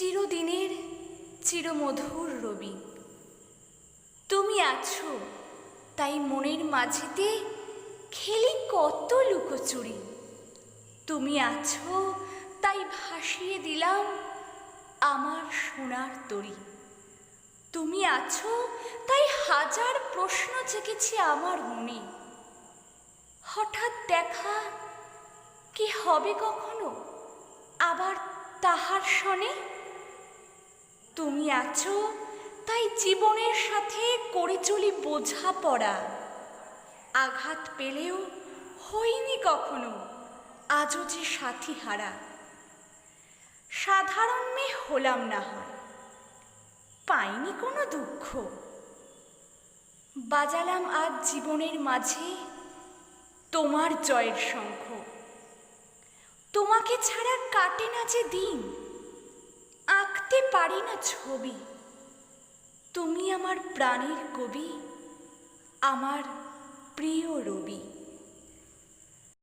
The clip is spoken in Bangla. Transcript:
চিরদিনের চিরমধুর রবি, তুমি আছো তাই মনের মাঝেতে খেলি কত লুকোচুরি। তুমি আছো তাই ভাসিয়ে দিলাম আমার সোনার তরী। তুমি আছো তাই হাজার প্রশ্ন জেগেছে আমার মনে। হঠাৎ দেখা কি হবে কখনো আবার তাহার শনে? তুমি আছো তাই জীবনের সাথে করে চলি বোঝাপড়া। আঘাত পেলেও হইনি কখনো আজও যে সাথী হারা। সাধারণ মেয়ে হলাম না হয়, পাইনি কোনো দুঃখ। বাজালাম আজ জীবনের মাঝে তোমার জয়ের শঙ্খ। তোমাকে ছাড়া কাটে না যে দিন, আঁকতে পারি না ছবি। তুমি আমার প্রাণের কবি, আমার প্রিয় রবি।